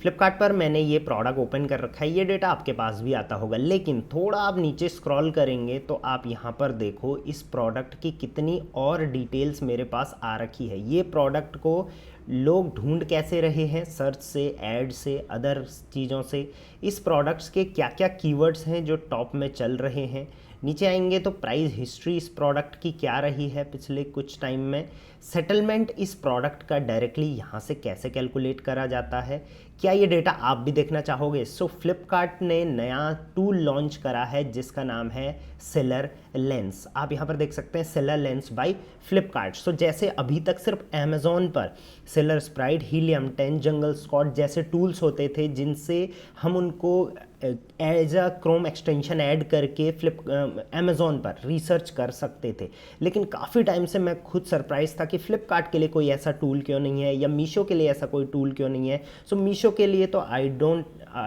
फ्लिपकार्ट पर मैंने ये प्रोडक्ट ओपन कर रखा है, ये डेटा आपके पास भी आता होगा, लेकिन थोड़ा आप नीचे स्क्रॉल करेंगे तो आप यहाँ पर देखो इस प्रोडक्ट की कितनी और डिटेल्स मेरे पास आ रखी है। ये प्रोडक्ट को लोग ढूंढ कैसे रहे हैं, सर्च से, ऐड से, अदर चीज़ों से, इस प्रोडक्ट्स के क्या क्या कीवर्ड्स हैं जो टॉप में चल रहे हैं। नीचे आएंगे तो प्राइस हिस्ट्री इस प्रोडक्ट की क्या रही है पिछले कुछ टाइम में, सेटलमेंट इस प्रोडक्ट का डायरेक्टली यहाँ से कैसे कैलकुलेट करा जाता है, क्या ये डेटा आप भी देखना चाहोगे? सो फ्लिपकार्ट ने नया टूल लॉन्च करा है जिसका नाम है सेलर लेंस। आप यहाँ पर देख सकते हैं Seller Lens by Flipkart. So जैसे अभी तक सिर्फ अमेजोन पर Seller Sprite, Helium 10, Jungle Scout जैसे टूल्स होते थे जिनसे हम उनको as a Chrome extension add करके अमेज़ॉन पर रिसर्च कर सकते थे, लेकिन काफ़ी टाइम से मैं खुद सरप्राइज था कि फ्लिपकार्ट के लिए कोई ऐसा टूल क्यों नहीं है या मीशो के लिए ऐसा कोई टूल क्यों नहीं है। सो मीशो के लिए तो I don't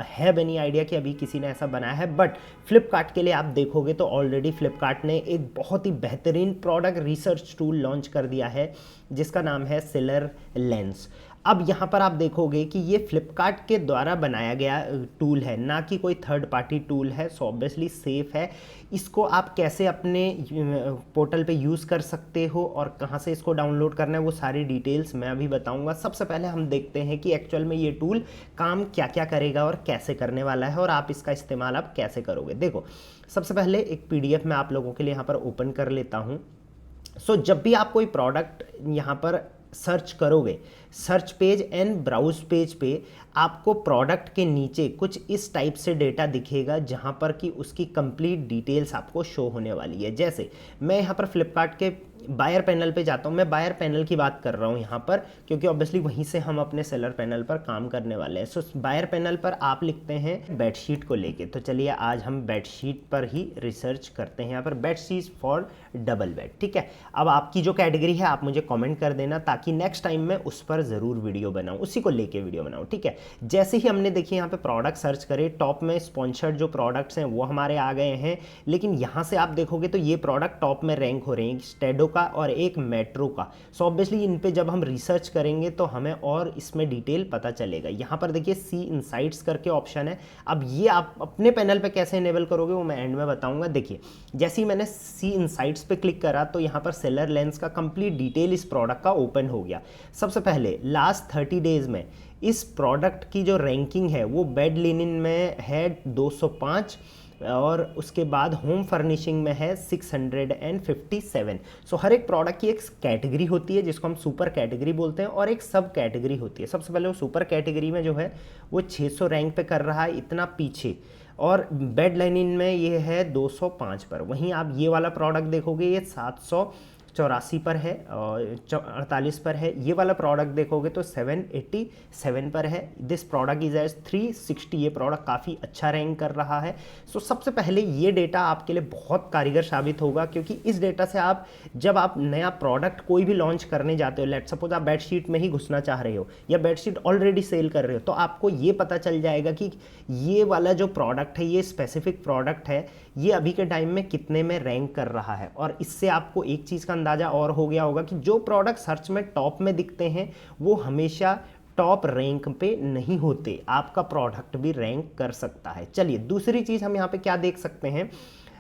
have any idea कि अभी किसी ने ऐसा बनाया है, बट फ्लिपकार्ट के लिए आप देखोगे तो ऑलरेडी फ्लिपकार्ट ने एक बहुत ही बेहतरीन प्रोडक्ट रिसर्च टूल लॉन्च कर दिया है जिसका नाम है सेलर लेंस। अब यहाँ पर आप देखोगे कि ये फ्लिपकार्ट के द्वारा बनाया गया टूल है, ना कि कोई थर्ड पार्टी टूल है। सो ऑब्वियसली सेफ़ है। इसको आप कैसे अपने पोर्टल पे यूज़ कर सकते हो और कहाँ से इसको डाउनलोड करना है वो सारी डिटेल्स मैं अभी बताऊंगा। सबसे पहले हम देखते हैं कि एक्चुअल में ये टूल काम क्या क्या करेगा और कैसे करने वाला है और आप इसका इस्तेमाल आप कैसे करोगे। देखो, सबसे पहले एक PDF मैं आप लोगों के लिए यहाँ पर ओपन कर लेता हूँ। सो जब भी आप कोई प्रोडक्ट यहाँ पर सर्च करोगे, search page and browse page पे आपको प्रोडक्ट के नीचे कुछ इस टाइप से डेटा दिखेगा जहाँ पर कि उसकी कंप्लीट डिटेल्स आपको शो होने वाली है। जैसे मैं यहाँ पर फ्लिपकार्ट के बायर पैनल पे जाता हूँ, मैं बायर पैनल की बात कर रहा हूँ यहाँ पर क्योंकि ऑब्वियसली वहीं से हम अपने सेलर पैनल पर काम करने वाले हैं। सो बायर पैनल पर आप लिखते हैं बेडशीट को लेके, तो चलिए आज हम बेडशीट पर ही रिसर्च करते हैं। यहाँ पर बेडशीट फॉर डबल बेड, ठीक है। अब आपकी जो कैटेगरी है आप मुझे कॉमेंट कर देना ताकि नेक्स्ट टाइम मैं उस पर ज़रूर वीडियो बनाऊँ, उसी को लेके वीडियो बनाऊँ, ठीक है। जैसे ही हमने देखिए यहाँ पे प्रोडक्ट सर्च करे, टॉप में स्पॉन्सर्ड जो प्रोडक्ट्स हैं वो हमारे आ गए हैं, लेकिन यहाँ से आप देखोगे तो ये प्रोडक्ट टॉप में रैंक हो रहे हैं, स्टेडो का और एक मेट्रो का। सो ऑब्वियसली इन पे जब हम रिसर्च करेंगे तो हमें और इसमें डिटेल पता चलेगा। यहाँ पर देखिए सी इनसाइट्स करके ऑप्शन है। अब ये आप अपने पैनल पे कैसे इनेबल करोगे वो मैं एंड में बताऊंगा। देखिए, जैसे ही मैंने सी इनसाइट्स पे क्लिक करा तो यहाँ पर सेलर लेंस का कंप्लीट डिटेल इस प्रोडक्ट का ओपन हो गया। सबसे पहले लास्ट 30 डेज में इस प्रोडक्ट की जो रैंकिंग है वो बेड लिनिन में है 205 और उसके बाद होम फर्निशिंग में है 657। सो हर एक प्रोडक्ट की एक कैटेगरी होती है जिसको हम सुपर कैटेगरी बोलते हैं और एक सब कैटेगरी होती है। सबसे पहले वो सुपर कैटेगरी में जो है वो 600 रैंक पे कर रहा है, इतना पीछे, और बेड लाइनिन में ये है 205 पर। वहीं आप ये वाला प्रोडक्ट देखोगे ये 784 पर है और 48 पर है। ये वाला प्रोडक्ट देखोगे तो 787 पर है। This product is as 360। ये प्रोडक्ट काफ़ी अच्छा रैंक कर रहा है। सो सबसे पहले ये डेटा आपके लिए बहुत कारीगर साबित होगा क्योंकि इस डेटा से आप जब आप नया प्रोडक्ट कोई भी लॉन्च करने जाते हो, लेट सपोज आप बेडशीट में ही घुसना चाह रहे हो या बेडशीट ऑलरेडी सेल कर रहे हो, तो आपको ये पता चल जाएगा कि ये वाला जो प्रोडक्ट है, ये स्पेसिफिक प्रोडक्ट है, ये अभी के टाइम में कितने में रैंक कर रहा है। और इससे आपको एक चीज़ का अंदाजा और हो गया होगा कि जो प्रोडक्ट सर्च में टॉप में दिखते हैं वो हमेशा टॉप रैंक पे नहीं होते, आपका प्रोडक्ट भी रैंक कर सकता है। चलिए दूसरी चीज़ हम यहाँ पे क्या देख सकते हैं,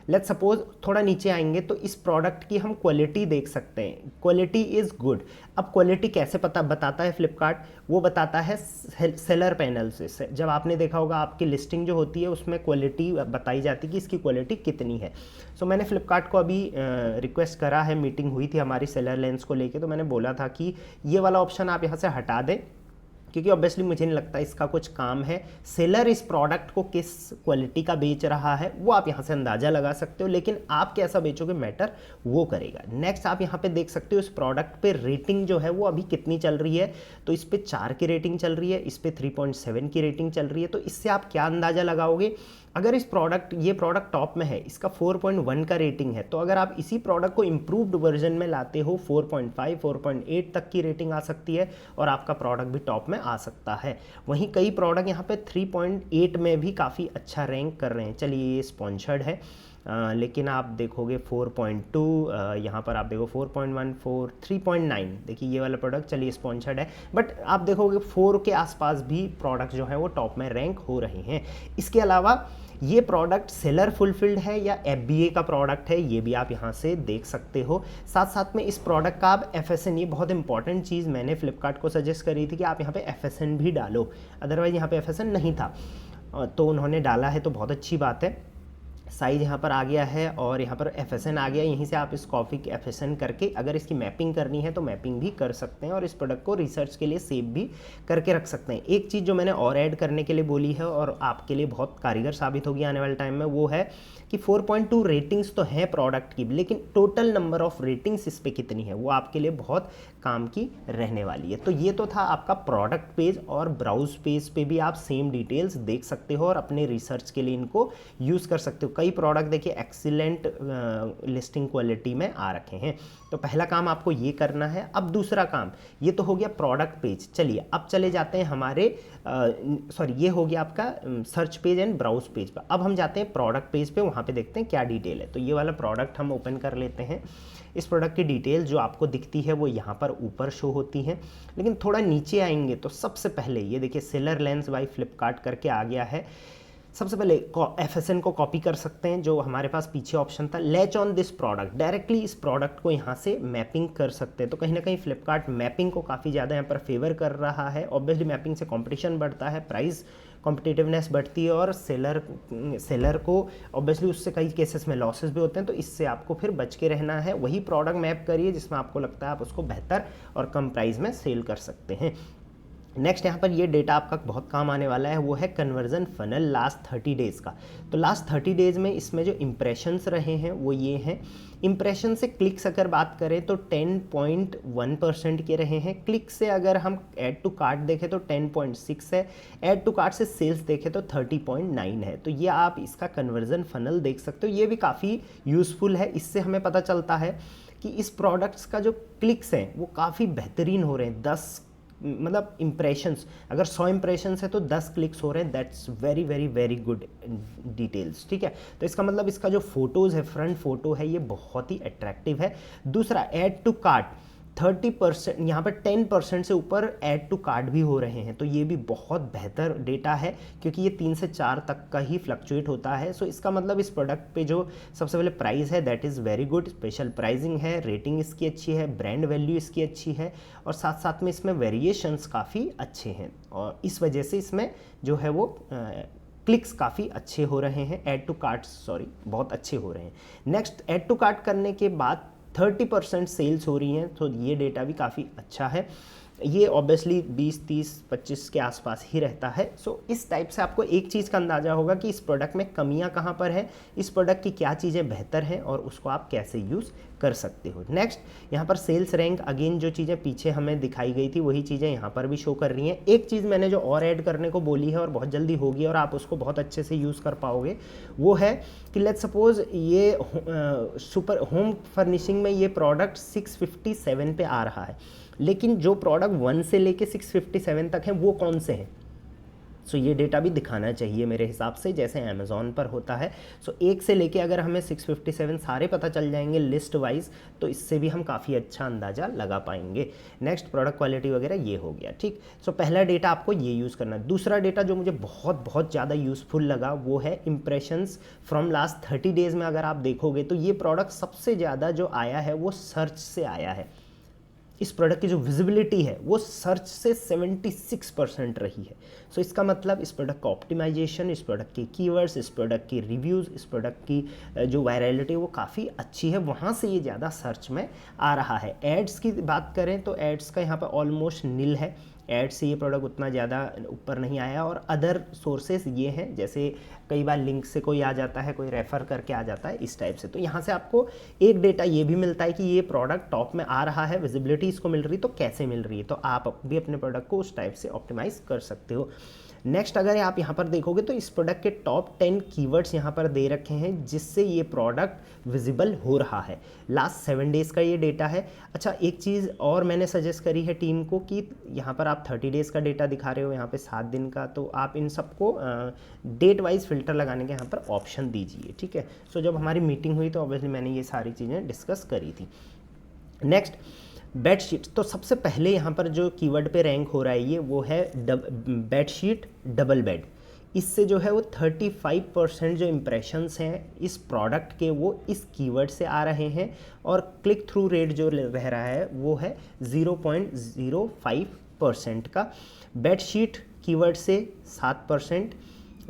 लेट्स सपोज थोड़ा नीचे आएंगे तो इस प्रोडक्ट की हम क्वालिटी देख सकते हैं, क्वालिटी इज़ गुड। अब क्वालिटी कैसे बताता है फ्लिपकार्ट, वो बताता है सेलर पैनल से। जब आपने देखा होगा आपकी लिस्टिंग जो होती है उसमें क्वालिटी बताई जाती है कि इसकी क्वालिटी कितनी है। सो मैंने फ्लिपकार्ट को अभी रिक्वेस्ट करा है, मीटिंग हुई थी हमारी सेलर लेंस को लेके, तो मैंने बोला था कि ये वाला ऑप्शन आप यहाँ से हटा दें क्योंकि ऑब्वियसली मुझे नहीं लगता इसका कुछ काम है। सेलर इस प्रोडक्ट को किस क्वालिटी का बेच रहा है वो आप यहाँ से अंदाज़ा लगा सकते हो, लेकिन आप कैसा बेचोगे मैटर वो करेगा। नेक्स्ट आप यहाँ पे देख सकते हो इस प्रोडक्ट पे रेटिंग जो है वो अभी कितनी चल रही है, तो इस पे 4 की रेटिंग चल रही है, इस पे 3.7 की रेटिंग चल रही है। तो इससे आप क्या अंदाज़ा लगाओगे, अगर ये प्रोडक्ट टॉप में है, इसका 4.1 का रेटिंग है, तो अगर आप इसी प्रोडक्ट को इम्प्रूव्ड वर्जन में लाते हो 4.5 4.8 तक की रेटिंग आ सकती है और आपका प्रोडक्ट भी टॉप में आ सकता है। वहीं कई प्रोडक्ट यहाँ पे 3.8 में भी काफ़ी अच्छा रैंक कर रहे हैं। चलिए ये स्पॉन्सर्ड है, लेकिन आप देखोगे 4.2, यहाँ पर आप देखो 4.14, 3.9, देखिए ये वाला प्रोडक्ट चलिए स्पॉन्सर्ड है, बट आप देखोगे 4 के आसपास भी प्रोडक्ट जो है वो टॉप में रैंक हो रहे हैं। इसके अलावा ये प्रोडक्ट सेलर फुलफिल्ड है या FBA का प्रोडक्ट है, ये भी आप यहाँ से देख सकते हो। साथ साथ में इस प्रोडक्ट का आप FSN, ये बहुत इंपॉर्टेंट चीज़ मैंने फ्लिपकार्ट को सजेस्ट करी थी कि आप यहाँ पे FSN भी डालो, अदरवाइज यहाँ पे FSN नहीं था, तो उन्होंने डाला है तो बहुत अच्छी बात है। साइज़ यहाँ पर आ गया है और यहाँ पर FSN आ गया, यहीं से आप इस कॉफ़ी की FSN करके अगर इसकी मैपिंग करनी है तो मैपिंग भी कर सकते हैं और इस प्रोडक्ट को रिसर्च के लिए सेव भी करके रख सकते हैं। एक चीज़ जो मैंने और ऐड करने के लिए बोली है और आपके लिए बहुत कारीगर साबित होगी आने वाले टाइम में, वो है कि 4.2 रेटिंग्स तो हैं प्रोडक्ट की, लेकिन टोटल नंबर ऑफ रेटिंग्स इस पर कितनी है वो आपके लिए बहुत काम की रहने वाली है। तो ये तो था आपका प्रोडक्ट पेज, और ब्राउज पेज पे भी आप सेम डिटेल्स देख सकते हो और अपने रिसर्च के लिए इनको यूज़ कर सकते हो। कई प्रोडक्ट देखिए एक्सीलेंट लिस्टिंग क्वालिटी में आ रखे हैं। तो पहला काम आपको ये करना है। अब दूसरा काम, ये तो हो गया प्रोडक्ट पेज। चलिए अब चले जाते हैं हमारे ये हो गया आपका search page and browse page पर। अब हम जाते हैं प्रोडक्ट पेज पे, वहाँ पे देखते हैं क्या डिटेल है। तो ये वाला प्रोडक्ट हम ओपन कर लेते हैं। इस प्रोडक्ट की डिटेल जो आपको दिखती है वो यहाँ पर ऊपर शो होती है, लेकिन थोड़ा नीचे आएंगे तो सबसे पहले ये देखिए सेलर लेंस बाय फ्लिपकार्ट करके आ गया है। सबसे पहले FSN को कॉपी कर सकते हैं, जो हमारे पास पीछे ऑप्शन था। Latch on this product, directly इस प्रोडक्ट को यहाँ से मैपिंग कर सकते हैं। तो कहीं ना कहीं फ्लिपकार्ट मैपिंग को काफ़ी ज़्यादा यहाँ पर फेवर कर रहा है। ऑब्वियसली मैपिंग से कंपटीशन बढ़ता है, प्राइस कॉम्पिटिटिवनेस बढ़ती है और सेलर को ऑब्वियसली उससे कई केसेस में लॉसेस भी होते हैं। तो इससे आपको फिर बच के रहना है। वही प्रोडक्ट मैप करिए जिसमें आपको लगता है आप उसको बेहतर और कम प्राइस में सेल कर सकते हैं। नेक्स्ट यहाँ पर ये डेटा आपका बहुत काम आने वाला है, वो है कन्वर्जन फनल लास्ट 30 डेज़ का। तो लास्ट 30 डेज़ में इसमें जो इम्प्रेशंस रहे हैं वो ये हैं। इम्प्रेशन से क्लिक्स अगर बात करें तो 10.1% के रहे हैं। क्लिक से अगर हम ऐड टू कार्ट देखें तो 10.6 है। ऐड टू कार्ट से सेल्स देखें तो 30.9 है। तो ये आप इसका कन्वर्जन फनल देख सकते हो, ये भी काफ़ी यूज़फुल है। इससे हमें पता चलता है कि इस प्रोडक्ट्स का जो क्लिक्स हैं वो काफ़ी बेहतरीन हो रहे हैं। 10 मतलब इम्प्रेशंस, अगर 100 इम्प्रेशंस है तो 10 क्लिक्स हो रहे हैं। That's very very very good details, ठीक है। तो इसका मतलब इसका जो फोटोज़ है, फ्रंट फोटो है, ये बहुत ही अट्रैक्टिव है। दूसरा, ऐड टू कार्ट 30%, यहाँ पर 10% से ऊपर ऐड टू कार्ट भी हो रहे हैं। तो ये भी बहुत बेहतर डेटा है, क्योंकि ये 3 से 4 तक का ही फ्लक्चुएट होता है। सो इसका मतलब इस प्रोडक्ट पे जो सबसे पहले प्राइस है that is very good, special pricing है, रेटिंग इसकी अच्छी है, ब्रांड वैल्यू इसकी अच्छी है, और साथ साथ में इसमें वेरिएशंस काफ़ी अच्छे हैं, और इस वजह से इसमें जो है वो क्लिक्स काफ़ी अच्छे हो रहे हैं। ऐड टू कार्ट बहुत अच्छे हो रहे हैं। नेक्स्ट, ऐड टू कार्ट करने के बाद 30% सेल्स हो रही हैं, तो ये डेटा भी काफ़ी अच्छा है। ये ऑब्वियसली 20, 30, 25 के आसपास ही रहता है। सो इस टाइप से आपको एक चीज़ का अंदाज़ा होगा कि इस प्रोडक्ट में कमियां कहाँ पर है, इस प्रोडक्ट की क्या चीज़ें बेहतर हैं और उसको आप कैसे यूज़ कर सकते हो। नेक्स्ट, यहाँ पर सेल्स रैंक, अगेन जो चीज़ें पीछे हमें दिखाई गई थी वही चीज़ें यहाँ पर भी शो कर रही हैं। एक चीज़ मैंने जो और ऐड करने को बोली है और बहुत जल्दी होगी और आप उसको बहुत अच्छे से यूज़ कर पाओगे, वो है कि लेट्स सपोज ये सुपर होम फर्निशिंग में ये प्रोडक्ट 657 पे आ रहा है, लेकिन जो प्रोडक्ट 1 से लेके 657 तक हैं वो कौन से हैं। सो ये डेटा भी दिखाना चाहिए मेरे हिसाब से, जैसे अमेज़ॉन पर होता है। सो 1 से लेके अगर हमें 657 सारे पता चल जाएंगे लिस्ट वाइज, तो इससे भी हम काफ़ी अच्छा अंदाज़ा लगा पाएंगे। नेक्स्ट, प्रोडक्ट क्वालिटी वगैरह ये हो गया, ठीक। सो पहला डेटा आपको ये यूज़ करना है। दूसरा डेटा जो मुझे बहुत बहुत ज़्यादा यूज़फुल लगा वो है इम्प्रेशंस फ्रॉम लास्ट 30 डेज़ में। अगर आप देखोगे तो ये प्रोडक्ट सबसे ज़्यादा जो आया है वो सर्च से आया है। इस प्रोडक्ट की जो विजिबिलिटी है वो सर्च से 76% रही है। सो इसका मतलब इस प्रोडक्ट का ऑप्टिमाइजेशन, इस प्रोडक्ट के कीवर्ड्स, इस प्रोडक्ट की रिव्यूज़, इस प्रोडक्ट की जो वायरलिटी है वो काफ़ी अच्छी है, वहाँ से ये ज़्यादा सर्च में आ रहा है। एड्स की बात करें तो एड्स का यहाँ पर ऑलमोस्ट नील है, ऐड से ये प्रोडक्ट उतना ज़्यादा ऊपर नहीं आया। और अदर सोर्सेस ये हैं, जैसे कई बार लिंक से कोई आ जाता है, कोई रेफ़र करके आ जाता है, इस टाइप से। तो यहाँ से आपको एक डेटा ये भी मिलता है कि ये प्रोडक्ट टॉप में आ रहा है, विजिबिलिटी इसको मिल रही, तो कैसे मिल रही है। तो आप भी अपने प्रोडक्ट को उस टाइप से ऑप्टिमाइज़ कर सकते हो। नेक्स्ट अगर आप यहाँ पर देखोगे तो इस प्रोडक्ट के टॉप 10 कीवर्ड्स यहाँ पर दे रखे हैं जिससे ये प्रोडक्ट विजिबल हो रहा है। लास्ट 7 डेज़ का ये डेटा है। अच्छा, एक चीज़ और मैंने सजेस्ट करी है टीम को कि यहाँ पर आप 30 डेज़ का डेटा दिखा रहे हो, यहाँ पे 7 दिन का, तो आप इन सबको डेट वाइज फिल्टर लगाने के यहाँ पर ऑप्शन दीजिए, ठीक है। सो जब हमारी मीटिंग हुई तो ऑब्वियसली मैंने ये सारी चीज़ें डिस्कस करी थी। Next, bedsheet. तो सबसे पहले यहाँ पर जो कीवर्ड पे रैंक हो रहा है ये वो है बेडशीट डबल बेड। इससे जो है वो 35% जो इम्प्रेशंस हैं इस प्रोडक्ट के वो इस कीवर्ड से आ रहे हैं, और क्लिक थ्रू रेट जो रह रहा है वो है 0.05% का। बेडशीट कीवर्ड से 7%,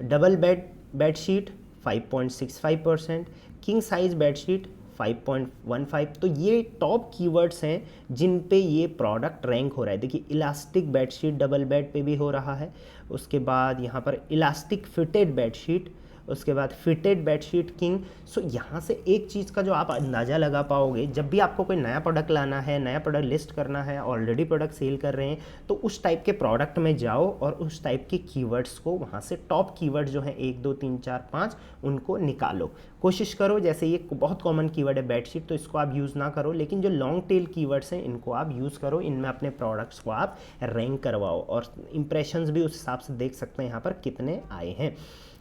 double bedsheet 5.65%, king size bedsheet 5.15। तो ये टॉप कीवर्ड्स हैं जिन पे ये प्रोडक्ट रैंक हो रहा है। देखिए, इलास्टिक बेडशीट डबल बेड पे भी हो रहा है, उसके बाद यहाँ पर इलास्टिक फिटेड बेडशीट, उसके बाद फिटेड बेडशीट किंग। सो यहाँ से एक चीज़ का जो आप अंदाज़ा लगा पाओगे, जब भी आपको कोई नया प्रोडक्ट लाना है, नया प्रोडक्ट लिस्ट करना है, ऑलरेडी प्रोडक्ट सेल कर रहे हैं, तो उस टाइप के प्रोडक्ट में जाओ और उस टाइप के कीवर्ड्स को वहाँ से टॉप कीवर्ड जो हैं 1 2 3 4 5 उनको निकालो। कोशिश करो, जैसे ये बहुत कॉमन कीवर्ड है बेडशीट, तो इसको आप यूज़ ना करो, लेकिन जो लॉन्ग टेल कीवर्ड्स हैं इनको आप यूज़ करो, इनमें अपने प्रोडक्ट्स को आप रैंक करवाओ, और इंप्रेशंस भी उस हिसाब से देख सकते हैं यहाँ पर कितने आए हैं।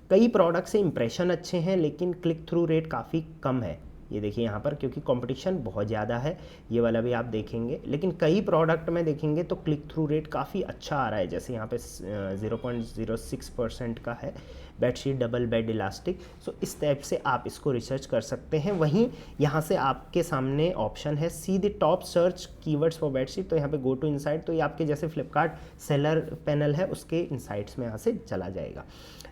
कई प्रोडक्ट से इंप्रेशन अच्छे हैं लेकिन क्लिक थ्रू रेट काफ़ी कम है। ये देखिए यहाँ पर, क्योंकि कंपटीशन बहुत ज़्यादा है, ये वाला भी आप देखेंगे, लेकिन कई प्रोडक्ट में देखेंगे तो क्लिक थ्रू रेट काफ़ी अच्छा आ रहा है। जैसे यहाँ पे 0.06% का है बेडशीट डबल बेड इलास्टिक। सो इस टाइप से आप इसको रिसर्च कर सकते हैं। वहीं यहाँ से आपके सामने ऑप्शन है see the top search keywords for bedsheet, तो यहाँ पे गो टू इनसाइट, तो ये आपके जैसे फ्लिपकार्ट सेलर पैनल है उसके इनसाइट्स में यहाँ से चला जाएगा।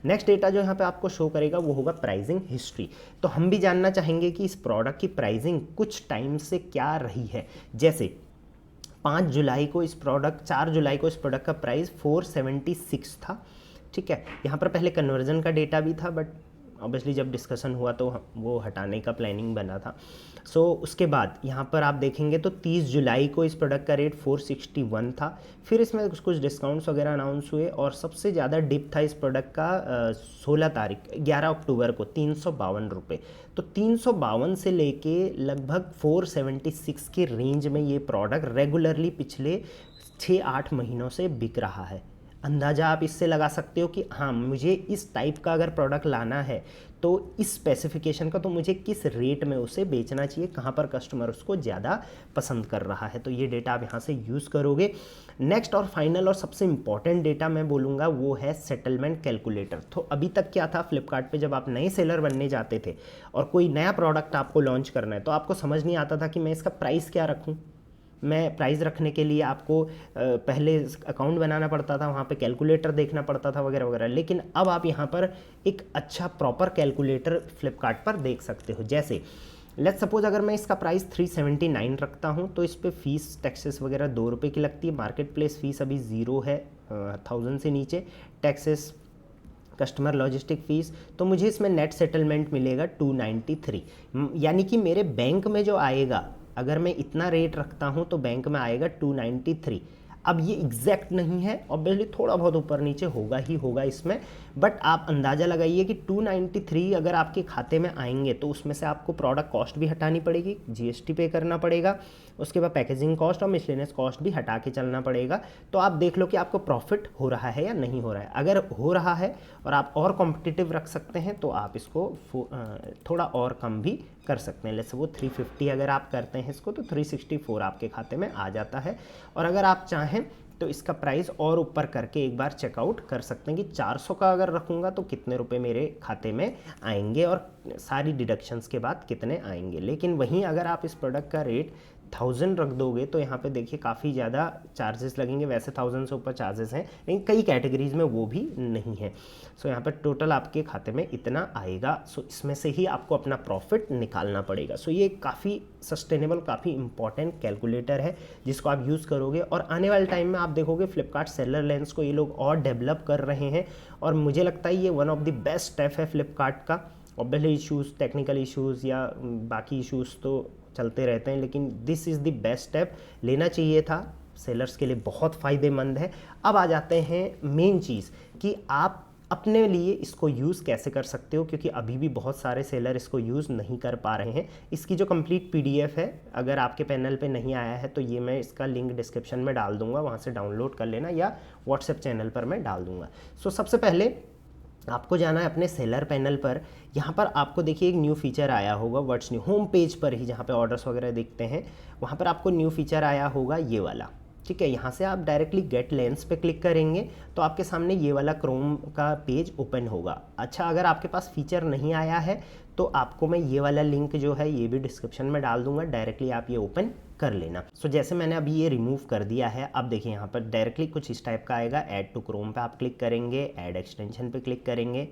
नेक्स्ट डेटा जो यहाँ पे आपको शो करेगा वो होगा प्राइसिंग हिस्ट्री। तो हम भी जानना चाहेंगे कि इस प्रोडक्ट की प्राइसिंग कुछ टाइम से क्या रही है। जैसे 4 जुलाई को इस प्रोडक्ट का प्राइस 476 था, ठीक है। यहाँ पर पहले कन्वर्जन का डेटा भी था, बट ऑब्वियसली जब डिस्कशन हुआ तो वो हटाने का प्लानिंग बना था। सो उसके बाद यहाँ पर आप देखेंगे तो 30 जुलाई को इस प्रोडक्ट का रेट 461 था। फिर इसमें कुछ डिस्काउंट्स वगैरह अनाउंस हुए, और सबसे ज़्यादा डिप था इस प्रोडक्ट का 11 अक्टूबर को 352 रुपये। तो 352 से लेके लगभग 476 के रेंज में ये प्रोडक्ट रेगुलरली पिछले 6-8 महीनों से बिक रहा है। अंदाज़ा आप इससे लगा सकते हो कि हाँ, मुझे इस टाइप का अगर प्रोडक्ट लाना है तो इस स्पेसिफिकेशन का, तो मुझे किस रेट में उसे बेचना चाहिए, कहाँ पर कस्टमर उसको ज़्यादा पसंद कर रहा है। तो ये डेटा आप यहाँ से यूज़ करोगे। नेक्स्ट और फाइनल और सबसे इंपॉर्टेंट डेटा मैं बोलूँगा वो है सेटलमेंट कैलकुलेटर। तो अभी तक क्या था, फ्लिपकार्ट पे जब आप नए सेलर बनने जाते थे और कोई नया प्रोडक्ट आपको लॉन्च करना है तो आपको समझ नहीं आता था कि मैं इसका प्राइस क्या रखूँ। मैं प्राइस रखने के लिए आपको पहले अकाउंट बनाना पड़ता था, वहाँ पे कैलकुलेटर देखना पड़ता था वगैरह वगैरह। लेकिन अब आप यहाँ पर एक अच्छा प्रॉपर कैलकुलेटर फ्लिपकार्ट पर देख सकते हो। जैसे लेट्स सपोज अगर मैं इसका प्राइस 379 रखता हूँ तो इस पर फीस टैक्सेस वगैरह 2 रुपये की लगती है। मार्केट प्लेस फीस अभी 0 है, 1000 से नीचे, टैक्सेस, कस्टमर लॉजिस्टिक फ़ीस, तो मुझे इसमें नेट सेटलमेंट मिलेगा 293। यानी कि मेरे बैंक में जो आएगा, अगर मैं इतना रेट रखता हूं तो बैंक में आएगा 293। अब ये एग्जैक्ट नहीं है, ऑब्वियसली थोड़ा बहुत ऊपर नीचे होगा ही होगा इसमें, बट आप अंदाज़ा लगाइए कि 293 अगर आपके खाते में आएंगे तो उसमें से आपको प्रोडक्ट कॉस्ट भी हटानी पड़ेगी, जीएसटी पे करना पड़ेगा, उसके बाद पैकेजिंग कॉस्ट और मिसलेनियस कॉस्ट भी हटा के चलना पड़ेगा। तो आप देख लो कि आपको प्रॉफिट हो रहा है या नहीं हो रहा है। अगर हो रहा है और आप और कॉम्पिटिटिव रख सकते हैं तो आप इसको थोड़ा और कम भी कर सकते हैं। जैसे वो 350 अगर आप करते हैं इसको तो 364 आपके खाते में आ जाता है। और अगर आप चाहें तो इसका प्राइस और ऊपर करके एक बार चेकआउट कर सकते हैं कि 400 का अगर रखूँगा तो कितने रुपए मेरे खाते में आएंगे और सारी डिडक्शंस के बाद कितने आएंगे। लेकिन वहीं अगर आप इस प्रोडक्ट का रेट 1000 रख दोगे तो यहाँ पे देखिए काफ़ी ज़्यादा चार्जेस लगेंगे। वैसे 1000 से ऊपर चार्जेस हैं, लेकिन कई कैटेगरीज में वो भी नहीं है। सो यहाँ पर टोटल आपके खाते में इतना आएगा। सो इसमें से ही आपको अपना प्रॉफिट निकालना पड़ेगा। सो ये काफ़ी सस्टेनेबल, काफ़ी इंपॉर्टेंट कैलकुलेटर है जिसको आप यूज़ करोगे। और आने वाले टाइम में आप देखोगे फ्लिपकार्ट सेलर लेंस को ये लोग और डेवलप कर रहे हैं, और मुझे लगता है ये one of the best step है फ्लिपकार्ट का। ऑब्वियसली इशूज़, टेक्निकल इशूज़ या बाकी इशूज़ तो चलते रहते हैं, लेकिन this is the best step. लेना चाहिए था, सेलर्स के लिए बहुत फ़ायदेमंद है। अब आ जाते हैं मेन चीज़ कि आप अपने लिए इसको यूज़ कैसे कर सकते हो, क्योंकि अभी भी बहुत सारे सेलर इसको यूज़ नहीं कर पा रहे हैं। इसकी जो कंप्लीट पीडीएफ है, अगर आपके पैनल पे नहीं आया है तो ये मैं इसका लिंक डिस्क्रिप्शन में डाल दूंगा, वहाँ से डाउनलोड कर लेना, या व्हाट्सएप चैनल पर मैं डाल दूंगा। सो सबसे पहले आपको जाना है अपने सेलर पैनल पर। यहाँ पर आपको देखिए एक न्यू फीचर आया होगा, व्हाट्स न्यू, होम पेज पर ही जहाँ पे ऑर्डर्स वगैरह दिखते हैं वहाँ पर आपको न्यू फीचर आया होगा ये वाला, ठीक है। यहाँ से आप डायरेक्टली गेट लेंस पे क्लिक करेंगे तो आपके सामने ये वाला क्रोम का पेज ओपन होगा। अच्छा, अगर आपके पास फीचर नहीं आया है तो आपको मैं ये वाला लिंक जो है ये भी डिस्क्रिप्शन में डाल दूंगा, डायरेक्टली आप ये ओपन कर लेना। सो जैसे मैंने अभी ये रिमूव कर दिया है, अब देखिए यहाँ पर डायरेक्टली कुछ इस टाइप का आएगा। ऐड टू क्रोम पे आप क्लिक करेंगे, ऐड एक्सटेंशन पे क्लिक करेंगे।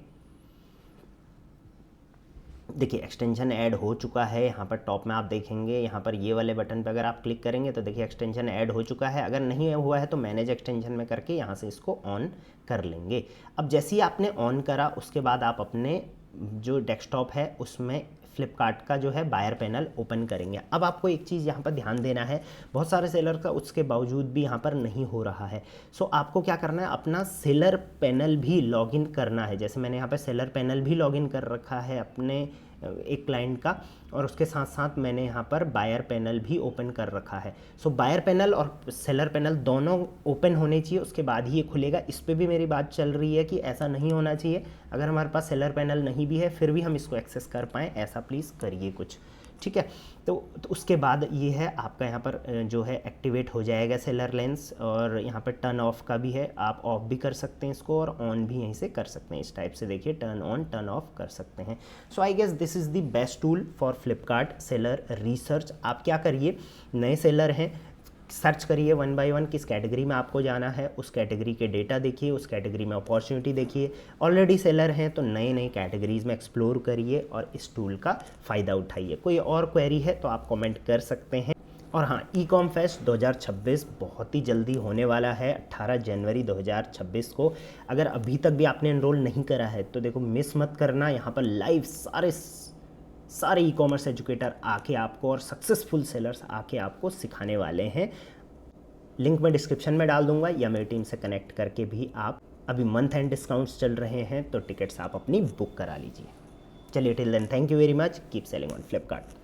देखिए एक्सटेंशन ऐड हो चुका है। यहाँ पर टॉप में आप देखेंगे, यहाँ पर ये वाले बटन पर अगर आप क्लिक करेंगे तो देखिए एक्सटेंशन ऐड हो चुका है। अगर नहीं हुआ है तो मैनेज एक्सटेंशन में करके यहाँ से इसको ऑन कर लेंगे। अब जैसे ही आपने ऑन करा उसके बाद आप अपने जो डेस्कटॉप है उसमें फ्लिपकार्ट का जो है बायर पैनल ओपन करेंगे। अब आपको एक चीज़ यहाँ पर ध्यान देना है, बहुत सारे सेलर का उसके बावजूद भी यहाँ पर नहीं हो रहा है। सो आपको क्या करना है, अपना सेलर पैनल भी लॉगिन करना है। जैसे मैंने यहाँ पर सेलर पैनल भी लॉगिन कर रखा है अपने एक क्लाइंट का, और उसके साथ साथ मैंने यहाँ पर बायर पैनल भी ओपन कर रखा है। सो बायर पैनल और सेलर पैनल दोनों ओपन होने चाहिए, उसके बाद ही ये खुलेगा। इस पर भी मेरी बात चल रही है कि ऐसा नहीं होना चाहिए, अगर हमारे पास सेलर पैनल नहीं भी है फिर भी हम इसको एक्सेस कर पाएँ, ऐसा प्लीज़ करिए कुछ, ठीक है। तो उसके बाद ये है आपका यहाँ पर जो है एक्टिवेट हो जाएगा सेलर लेंस, और यहाँ पर टर्न ऑफ का भी है, आप ऑफ भी कर सकते हैं इसको और ऑन भी यहीं से कर सकते हैं। इस टाइप से देखिए टर्न ऑन टर्न ऑफ कर सकते हैं। So I guess this is the best tool for Flipkart seller research. आप क्या करिए, नए सेलर हैं, सर्च करिए 1 बाय 1 किस कैटेगरी में आपको जाना है, उस कैटेगरी के डेटा देखिए, उस कैटेगरी में अपॉर्चुनिटी देखिए। ऑलरेडी सेलर हैं तो नए नए कैटेगरीज में एक्सप्लोर करिए और इस टूल का फ़ायदा उठाइए। कोई और क्वेरी है तो आप कमेंट कर सकते हैं। और हाँ, ई कॉम फेस्ट 2026 बहुत ही जल्दी होने वाला है, 18 जनवरी 2026 को। अगर अभी तक भी आपने एनरोल नहीं करा है तो देखो मिस मत करना, यहाँ पर लाइव सारे ई कॉमर्स एजुकेटर आके आपको और सक्सेसफुल सेलर्स आके आपको सिखाने वाले हैं। लिंक मैं डिस्क्रिप्शन में डाल दूंगा, या मेरी टीम से कनेक्ट करके भी आप, अभी मंथ एंड डिस्काउंट्स चल रहे हैं तो टिकट्स आप अपनी बुक करा लीजिए। चलिए till then, thank you very much, keep selling on Flipkart.